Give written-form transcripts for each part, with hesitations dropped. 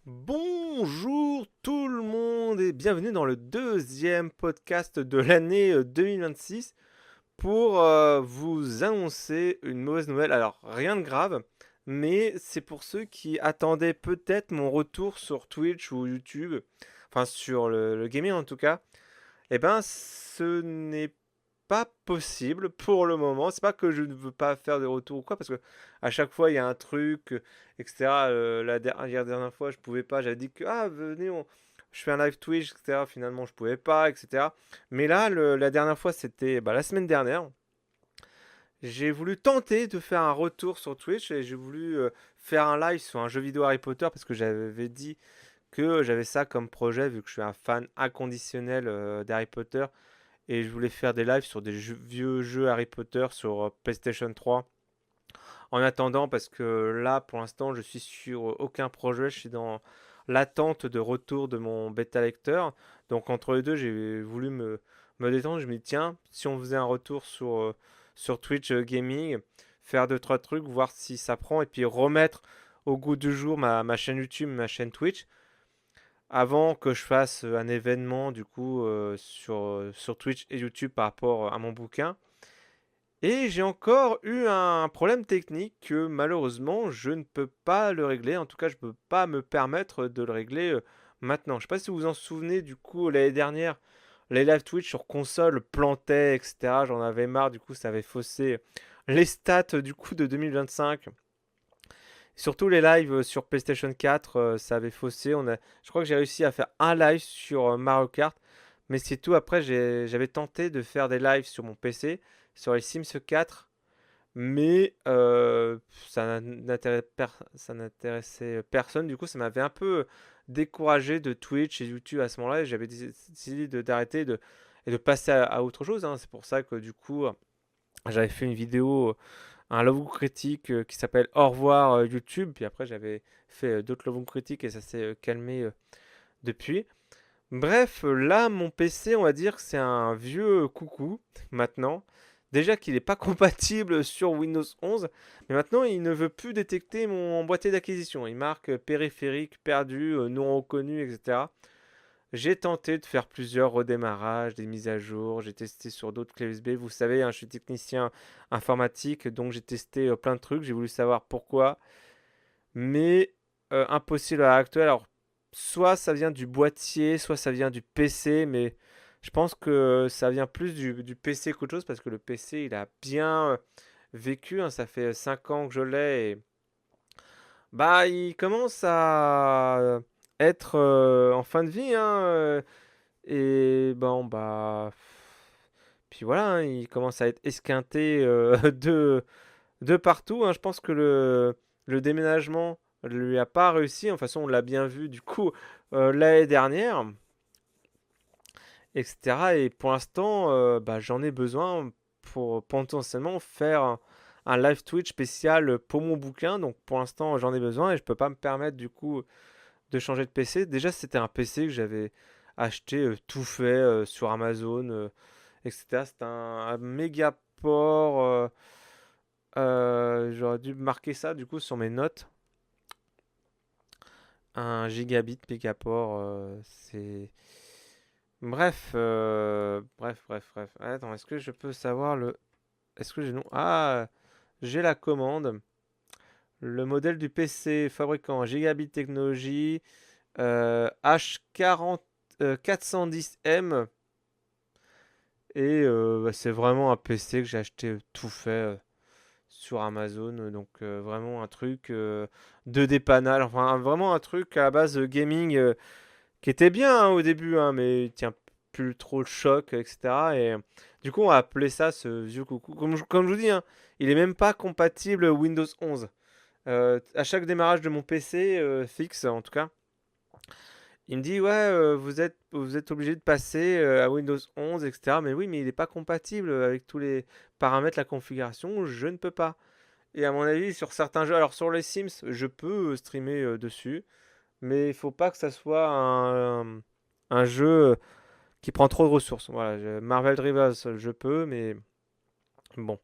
Bonjour tout le monde et bienvenue dans le deuxième podcast de l'année 2026 pour vous annoncer une mauvaise nouvelle. Alors rien de grave, mais c'est pour ceux qui attendaient peut-être mon retour sur Twitch ou YouTube, enfin sur le gaming en tout cas. Eh ben ce n'est pas possible pour le moment. C'est pas que je ne veux pas faire de retour ou quoi, parce que à chaque fois il y a un truc, etc. La dernière fois je pouvais pas, j'avais dit que venez, je fais un live Twitch, etc. Finalement je pouvais pas, etc. Mais là, la dernière fois c'était la semaine dernière. J'ai voulu tenter de faire un retour sur Twitch et j'ai voulu faire un live sur un jeu vidéo Harry Potter parce que j'avais dit que j'avais ça comme projet vu que je suis un fan inconditionnel d'Harry Potter et je voulais faire des lives sur des vieux jeux Harry Potter sur PlayStation 3. En attendant, parce que là, pour l'instant, je suis sur aucun projet, je suis dans l'attente de retour de mon bêta lecteur. Donc entre les deux, j'ai voulu me détendre. Je me dis, tiens, si on faisait un retour sur Twitch Gaming, faire deux, trois trucs, voir si ça prend, et puis remettre au goût du jour ma chaîne YouTube, ma chaîne Twitch avant que je fasse un événement du coup sur Twitch et YouTube par rapport à mon bouquin. Et j'ai encore eu un problème technique que malheureusement je ne peux pas le régler. En tout cas, je ne peux pas me permettre de le régler maintenant. Je ne sais pas si vous vous en souvenez, du coup, l'année dernière, les live Twitch sur console plantaient, etc. J'en avais marre, du coup, ça avait faussé les stats du coup de 2025. Surtout les lives sur PlayStation 4, ça avait faussé. Je crois que j'ai réussi à faire un live sur Mario Kart, mais c'est tout. Après, j'avais tenté de faire des lives sur mon PC, sur les Sims 4, mais ça n'intéressait personne. Du coup, ça m'avait un peu découragé de Twitch et YouTube à ce moment-là. Et j'avais décidé d'arrêter et de passer à autre chose, hein. C'est pour ça que du coup, j'avais fait une vidéo, un love critique qui s'appelle Au revoir YouTube. Puis après, j'avais fait d'autres love critiques et ça s'est calmé depuis. Bref, là, mon PC, on va dire que c'est un vieux coucou maintenant. Déjà qu'il n'est pas compatible sur Windows 11, mais maintenant il ne veut plus détecter mon boîtier d'acquisition. Il marque périphérique perdu, non reconnu, etc. J'ai tenté de faire plusieurs redémarrages, des mises à jour, j'ai testé sur d'autres clés USB. Vous savez, hein, je suis technicien informatique, donc j'ai testé plein de trucs, j'ai voulu savoir pourquoi, mais impossible à l'heure actuelle. Alors, soit ça vient du boîtier, soit ça vient du PC, mais je pense que ça vient plus du PC qu'autre chose, parce que le PC, il a bien vécu, hein. Ça fait 5 ans que je l'ai, et il commence à être en fin de vie, hein, et bon, puis voilà, hein, il commence à être esquinté de partout, hein. Je pense que le déménagement lui a pas réussi. De toute façon, on l'a bien vu du coup l'année dernière, etc. Et pour l'instant, j'en ai besoin pour potentiellement faire un live Twitch spécial pour mon bouquin. Donc pour l'instant, j'en ai besoin et je peux pas me permettre du coup de changer de PC. Déjà, c'était un PC que j'avais acheté tout fait sur Amazon, etc. C'était un méga port. J'aurais dû marquer ça du coup sur mes notes. Un gigabit mégaport, c'est. Bref. Attends, est-ce que je peux savoir le. Est-ce que j'ai non. Ah, j'ai la commande. Le modèle du PC fabricant Gigabit Technology H40 410M. Et c'est vraiment un PC que j'ai acheté tout fait sur Amazon. Donc vraiment un truc de dépannage. Enfin vraiment un truc à la base de gaming qui était bien hein, au début, hein, mais il tient plus trop le choc, etc. Et du coup on va appeler ça ce vieux coucou. Comme je vous dis, hein, il est même pas compatible Windows 11. À chaque démarrage de mon PC fixe en tout cas, il me dit ouais vous êtes obligé de passer à Windows 11 etc. Mais oui mais il n'est pas compatible avec tous les paramètres, la configuration, je ne peux pas. Et à mon avis sur certains jeux, alors sur les Sims je peux streamer dessus, mais il faut pas que ça soit un jeu qui prend trop de ressources. Voilà, Marvel Rivals je peux mais bon.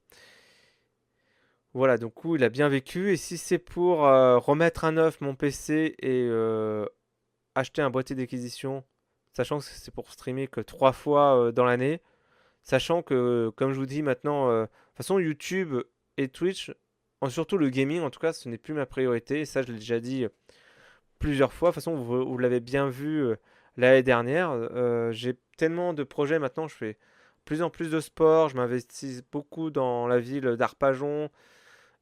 Voilà, donc coup, il a bien vécu. Et si c'est pour remettre à neuf mon PC et acheter un boîtier d'acquisition, sachant que c'est pour streamer que 3 fois dans l'année, sachant que, comme je vous dis maintenant, de toute façon, YouTube et Twitch, surtout le gaming, en tout cas, ce n'est plus ma priorité. Et ça, je l'ai déjà dit plusieurs fois. De toute façon, vous l'avez bien vu l'année dernière. J'ai tellement de projets maintenant, je fais plus en plus de sport, je m'investis beaucoup dans la ville d'Arpajon.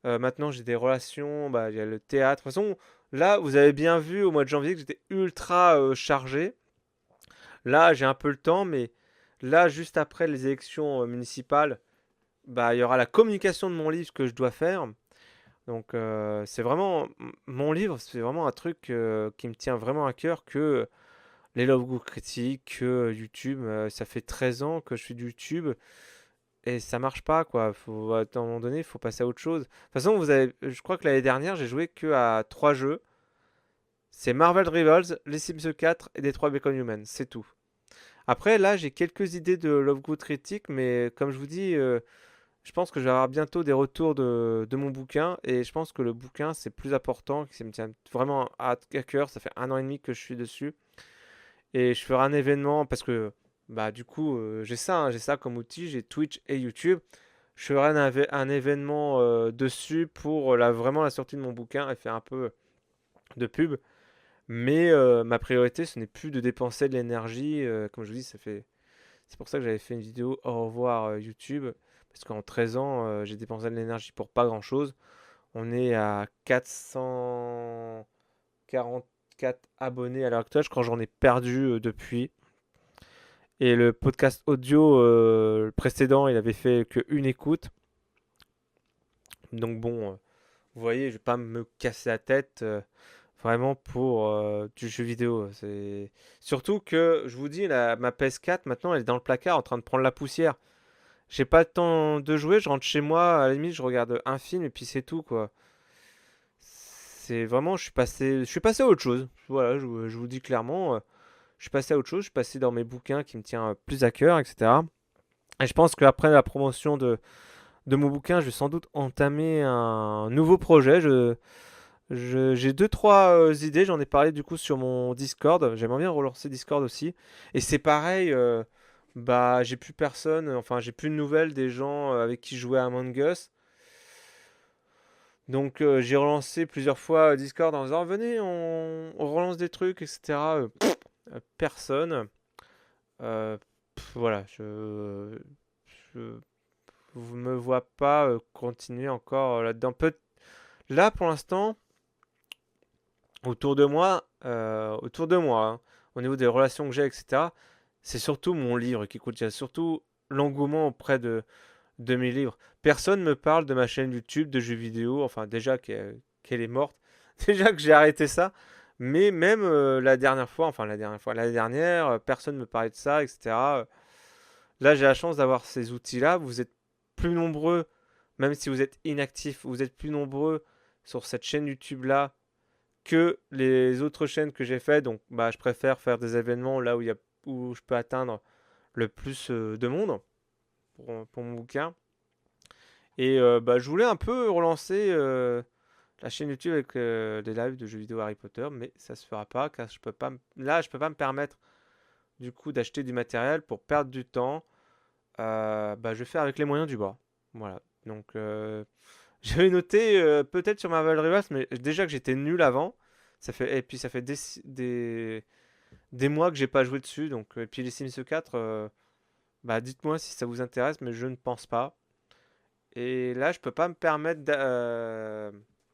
Maintenant, j'ai des relations, bah, il y a le théâtre. De toute façon, là, vous avez bien vu au mois de janvier que j'étais ultra chargé. Là, j'ai un peu le temps, mais là, juste après les élections municipales, bah, il y aura la communication de mon livre que je dois faire. Donc, c'est vraiment mon livre, c'est vraiment un truc qui me tient vraiment à cœur que les Love Good Critiques, que YouTube. Ça fait 13 ans que je fais du YouTube et ça marche pas, quoi. Faut, à un moment donné, il faut passer à autre chose. De toute façon, je crois que l'année dernière, j'ai joué que à 3 jeux. C'est Marvel Rivals, les Sims 4 et Detroit Become Human. C'est tout. Après, là, j'ai quelques idées de Love Good Critique, mais comme je vous dis, je pense que je vais avoir bientôt des retours de mon bouquin. Et je pense que le bouquin, c'est plus important, que ça me tient vraiment à cœur. Ça fait 1 an et demi que je suis dessus. Et je ferai un événement parce que, bah, du coup, j'ai ça comme outil. J'ai Twitch et YouTube. Je ferai un événement dessus pour vraiment la sortie de mon bouquin et faire un peu de pub. Mais ma priorité, ce n'est plus de dépenser de l'énergie. Comme je vous dis, c'est pour ça que j'avais fait une vidéo au revoir YouTube. Parce qu'en 13 ans, j'ai dépensé de l'énergie pour pas grand-chose. On est à 444 abonnés à l'heure actuelle. Je crois que j'en ai perdu depuis. Et le podcast audio, le précédent, il avait fait qu'une écoute. Donc bon, vous voyez, je vais pas me casser la tête vraiment pour du jeu vidéo. C'est surtout que je vous dis, ma PS4 maintenant, elle est dans le placard en train de prendre la poussière. J'ai pas le temps de jouer, je rentre chez moi, à la limite, je regarde un film et puis c'est tout quoi. C'est vraiment, je suis passé à autre chose. Voilà, je vous dis clairement, je suis passé à autre chose. Je suis passé dans mes bouquins qui me tient plus à cœur, etc. Et je pense qu'après la promotion de mon bouquin, je vais sans doute entamer un nouveau projet. J'ai deux, trois idées. J'en ai parlé du coup sur mon Discord. J'aimerais bien relancer Discord aussi. Et c'est pareil. Bah, j'ai plus personne. Enfin, j'ai plus de nouvelles des gens avec qui je jouais à Among Us. Donc, j'ai relancé plusieurs fois Discord en disant venez, on relance des trucs, etc. Personne. Euh, voilà, je me vois pas continuer encore là-dedans. Là, pour l'instant, autour de moi, hein, au niveau des relations que j'ai, etc., c'est surtout mon livre qui coûte. Il y a surtout l'engouement auprès de mes livres. Personne me parle de ma chaîne YouTube de jeux vidéo, enfin déjà qu'elle est morte, déjà que j'ai arrêté ça, mais même l'année dernière, personne me parlait de ça, etc. Là, j'ai la chance d'avoir ces outils-là. Vous êtes plus nombreux, même si vous êtes inactif, vous êtes plus nombreux sur cette chaîne YouTube-là que les autres chaînes que j'ai fait. Donc, bah, je préfère faire des événements là où je peux atteindre le plus de monde pour mon bouquin. Et bah, je voulais un peu relancer la chaîne YouTube avec des lives de jeux vidéo Harry Potter, mais ça se fera pas car je peux pas me permettre du coup d'acheter du matériel pour perdre du temps. Bah, je vais faire avec les moyens du bord. Voilà. Donc, j'avais noté peut-être sur Marvel Rivals, mais déjà que j'étais nul avant. Et puis ça fait des mois que j'ai pas joué dessus. Donc, et puis les Sims 4, bah, dites-moi si ça vous intéresse, mais je ne pense pas. Et là, je peux pas me permettre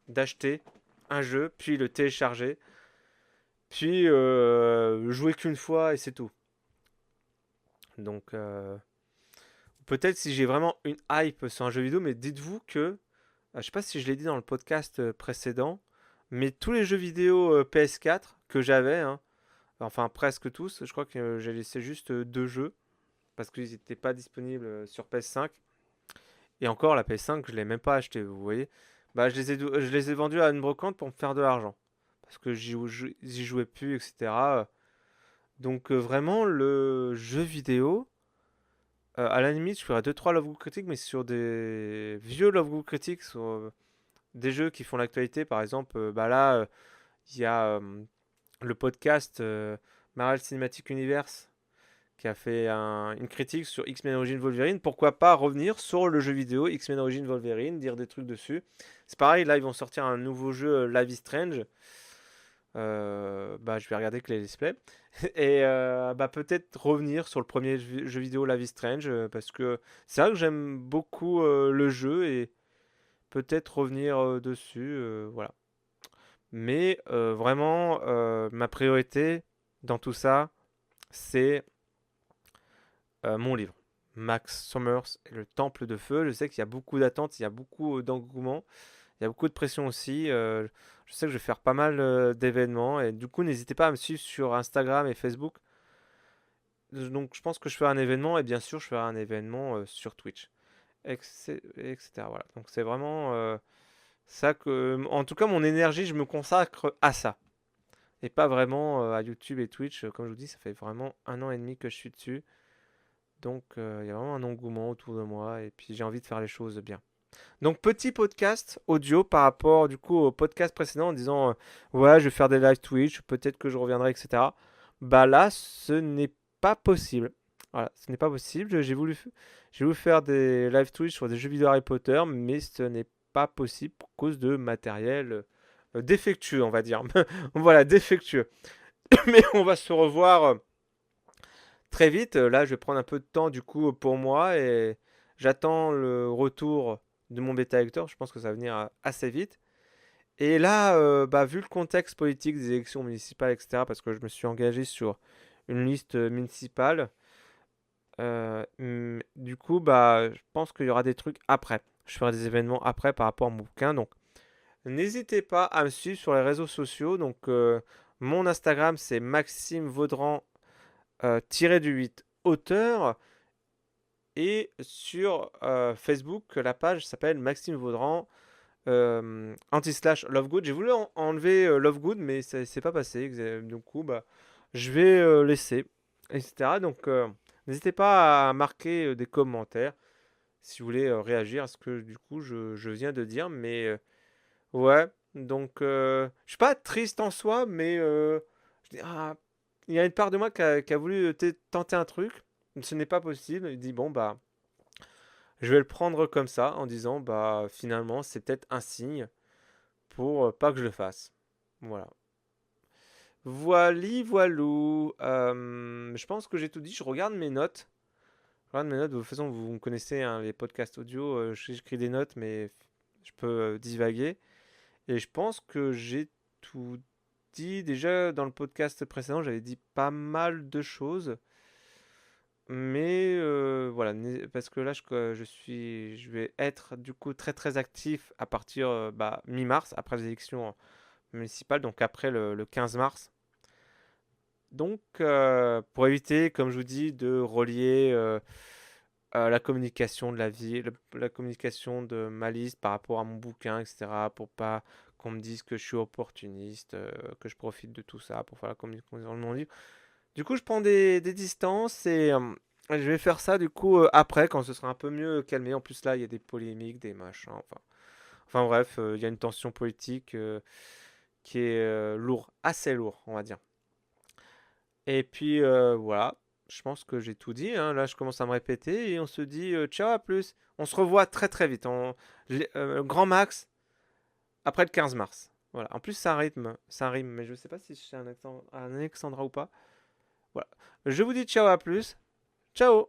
d'acheter un jeu, puis le télécharger, puis jouer qu'une fois et c'est tout. Donc, peut-être si j'ai vraiment une hype sur un jeu vidéo, mais dites-vous que, je sais pas si je l'ai dit dans le podcast précédent, mais tous les jeux vidéo PS4 que j'avais, hein, enfin presque tous, je crois que j'ai laissé juste 2 jeux parce qu'ils n'étaient pas disponibles sur PS5. Et encore, la PS5, je l'ai même pas acheté, vous voyez. Bah, je les ai vendus à une brocante pour me faire de l'argent. Parce que j'y jouais plus, etc. Donc, vraiment, le jeu vidéo, À la limite, je ferai 2-3 Love Good critiques, mais sur des vieux Love Good critiques, sur des jeux qui font l'actualité. Par exemple, bah là, il y a le podcast Marvel Cinematic Universe qui a fait une critique sur X-Men Origins Wolverine. Pourquoi pas revenir sur le jeu vidéo X-Men Origins Wolverine, dire des trucs dessus. C'est pareil, là ils vont sortir un nouveau jeu Life is Strange. Bah, je vais regarder que les displays. Et bah, peut-être revenir sur le premier jeu vidéo Life is Strange, parce que c'est vrai que j'aime beaucoup le jeu et peut-être revenir dessus. Voilà. Mais vraiment, ma priorité dans tout ça, c'est mon livre. Max Sommers et le Temple de Feu. Je sais qu'il y a beaucoup d'attentes, il y a beaucoup d'engouement, il y a beaucoup de pression aussi. Je sais que je vais faire pas mal d'événements et du coup, n'hésitez pas à me suivre sur Instagram et Facebook. Donc, je pense que je ferai un événement et bien sûr, je ferai un événement sur Twitch, etc. Voilà. Donc, c'est vraiment ça que, en tout cas, mon énergie, je me consacre à ça et pas vraiment à YouTube et Twitch. Comme je vous dis, ça fait vraiment 1 an et demi que je suis dessus. Donc, il y a vraiment un engouement autour de moi et puis j'ai envie de faire les choses bien. Donc, petit podcast audio par rapport du coup au podcast précédent en disant ouais, je vais faire des live Twitch, peut-être que je reviendrai, etc. Bah là, ce n'est pas possible. Voilà, ce n'est pas possible. J'ai voulu faire des live Twitch sur des jeux vidéo Harry Potter, mais ce n'est pas possible pour cause de matériel défectueux, on va dire. Voilà, défectueux. Mais on va se revoir très vite. Là, je vais prendre un peu de temps du coup pour moi et j'attends le retour de mon bêta lecteur. Je pense que ça va venir assez vite. Et là, bah, vu le contexte politique des élections municipales, etc., parce que je me suis engagé sur une liste municipale, du coup, bah, je pense qu'il y aura des trucs après. Je ferai des événements après par rapport à mon bouquin. Donc, n'hésitez pas à me suivre sur les réseaux sociaux. Donc, mon Instagram, c'est Maxime Vaudran tiré du 8 auteur. Et sur Facebook, la page s'appelle Maxime Vaudran anti-slash Lovegood. J'ai voulu enlever Lovegood, mais c'est pas passé. Du coup, bah, je vais laisser, etc. Donc, n'hésitez pas à marquer des commentaires si vous voulez réagir à ce que du coup je viens de dire. Mais ouais, donc je suis pas triste en soi, mais ah, il y a une part de moi qui a voulu tenter un truc. Ce n'est pas possible. Il dit bon bah je vais le prendre comme ça en disant bah finalement c'est peut-être un signe pour pas que je le fasse. Voilà. Voili voilou. Je pense que j'ai tout dit. Je regarde mes notes. Je regarde mes notes. De toute façon, vous me connaissez hein, les podcasts audio. J'écris des notes, mais je peux divaguer. Et je pense que j'ai tout dit. Déjà dans le podcast précédent, j'avais dit pas mal de choses. Mais voilà, parce que là, je vais être du coup très très actif à partir bah, mi-mars, après les élections municipales, donc après le 15 mars. Donc, pour éviter, comme je vous dis, de relier la communication de la vie, la communication de ma liste par rapport à mon bouquin, etc., pour pas qu'on me dise que je suis opportuniste, que je profite de tout ça pour faire la communication de mon livre. Du coup, je prends des distances et je vais faire ça du coup après, quand ce sera un peu mieux calmé. En plus, là, il y a des polémiques, des machins, enfin bref, il y a une tension politique qui est lourd, assez lourd, on va dire. Et puis voilà, je pense que j'ai tout dit, hein. Là, je commence à me répéter et on se dit ciao, à plus. On se revoit très très vite. Grand max après le 15 mars. Voilà. En plus, ça rime, mais je sais pas si c'est un accent, un Alexandra ou pas. Voilà. Je vous dis ciao, à plus. Ciao.